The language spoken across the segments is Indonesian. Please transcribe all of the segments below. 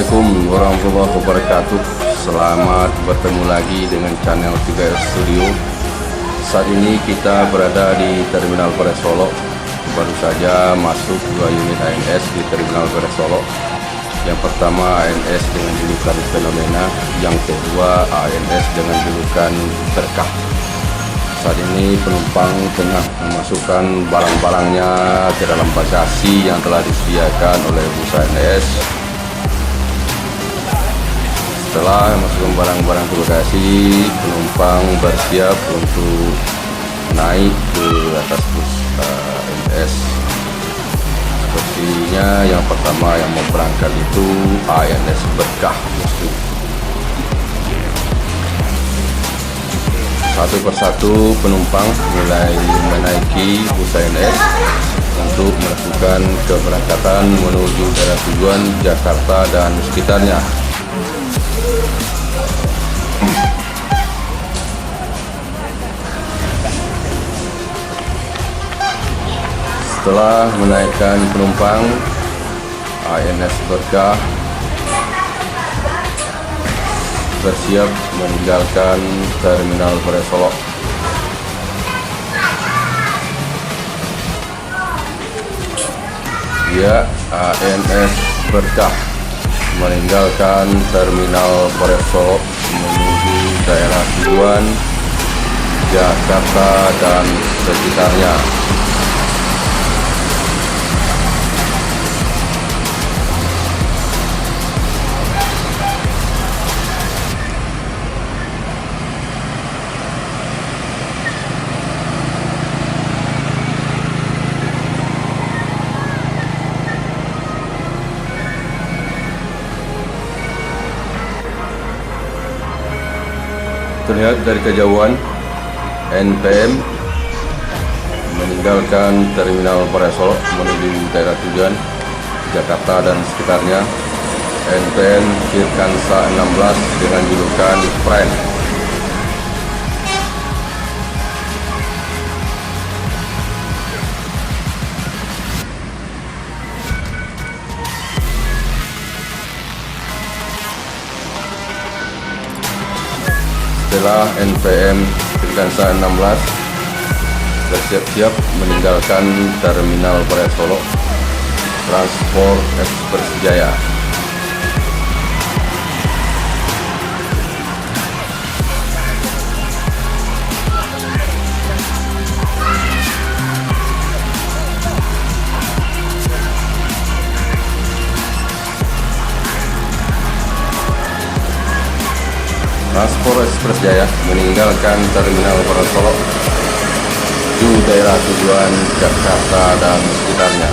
Assalamualaikum warahmatullahi wabarakatuh. Selamat bertemu lagi dengan channel 3R Studio. Saat ini kita berada di Terminal Polres Solo. Baru saja masuk 2 unit ANS di Terminal Polres Solo. Yang pertama ANS dengan julukan Fenomena, yang kedua ANS dengan julukan Berkah. Saat ini penumpang tengah memasukkan barang-barangnya ke dalam bagasi yang telah disediakan oleh bus ANS. Setelah memasukkan barang-barang ke bagasi, penumpang bersiap untuk naik ke atas bus ANS. Sepertinya yang pertama yang mau berangkat itu ANS Berkah. Satu persatu penumpang mulai menaiki bus ANS untuk melakukan keberangkatan menuju daerah tujuan Jakarta dan sekitarnya. Setelah menaikkan penumpang, ANS Berkah bersiap meninggalkan Terminal Polres Solo. Ya, ANS Berkah meninggalkan Terminal Polres Solo menuju daerah tujuan Jakarta dan sekitarnya. Terlihat dari kejauhan NPM meninggalkan Terminal Polres Solo menuju daerah tujuan Jakarta dan sekitarnya. NPM Firkansa 16 dengan julukan Friend. Setelah NPM Firkansa 16 bersiap-siap meninggalkan Terminal Polres Solo, Transport Express Jaya. Transport Express Jaya meninggalkan Terminal Polres Solo menuju daerah tujuan Jakarta dan sekitarnya.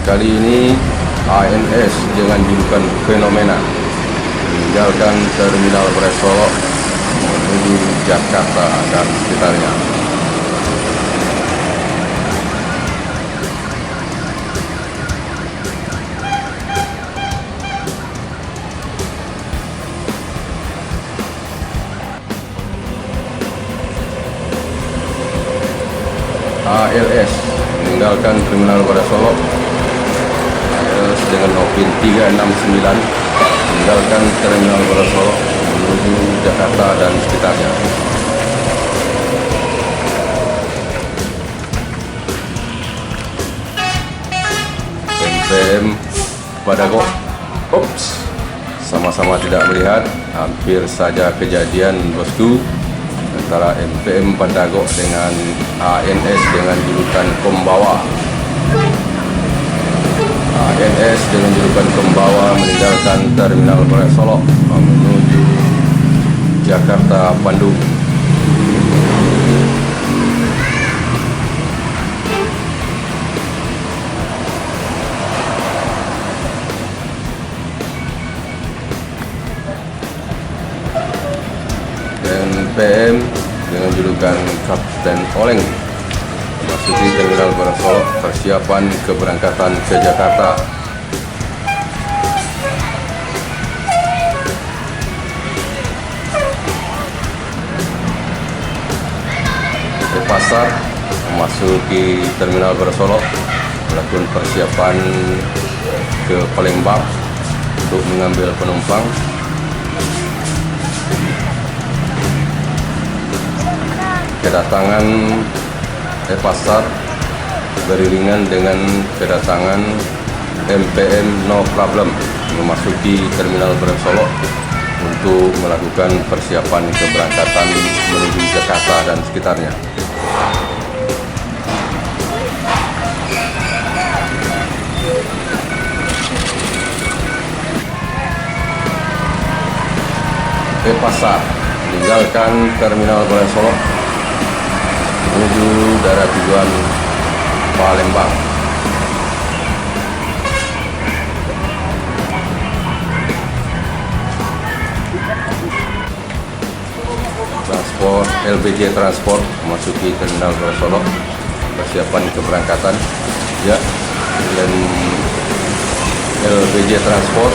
Kali ini ANS dengan julukan Fenomena meninggalkan Terminal Polres Solo menuju Jakarta dan sekitarnya. ALS meninggalkan Terminal Polres Solo. ALS dengan Nopin 369 meninggalkan Terminal Polres Solo menuju Jakarta dan sekitarnya. NPM Badago, sama-sama tidak melihat. Hampir saja kejadian, bosku, antara NPM Badago dengan ANS dengan julukan Pembawa. ANS dengan julukan Pembawa meninggalkan Terminal Polres Solo menuju Jakarta Bandung. NPM dengan julukan Kapten Oleng memasuki Terminal Polres Solo, persiapan keberangkatan ke Jakarta. Pasar memasuki Terminal Beras-Solo, melakukan persiapan ke Palembang untuk mengambil penumpang. Kedatangan Pasar beriringan dengan kedatangan MPM No Problem memasuki Terminal Beras-Solo untuk melakukan persiapan keberangkatan menuju Jakarta dan sekitarnya. Pasar meninggalkan Terminal Beras-Solo menuju daerah tujuan Palembang. Transport LBJ Transport memasuki Terminal Beras-Solo, persiapan keberangkatan. Ya, dan LBJ Transport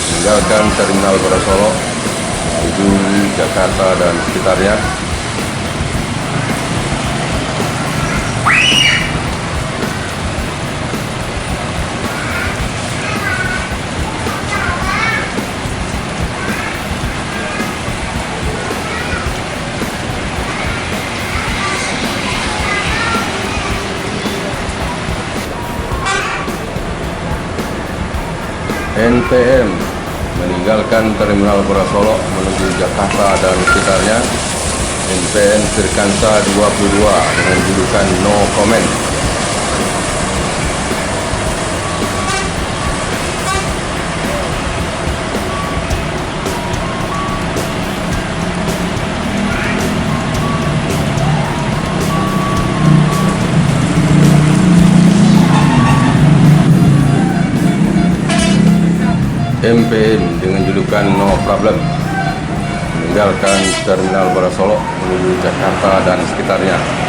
meninggalkan Terminal Beras-Solo menuju Jakarta dan sekitarnya. NPM meninggalkan Terminal Beras-Solo menuju Jakarta dan sekitarnya. NPM Firkansa 22 dengan julukan No Comment. MPM dengan julukan No Problem meninggalkan Terminal Beras-Solo menuju Jakarta dan sekitarnya.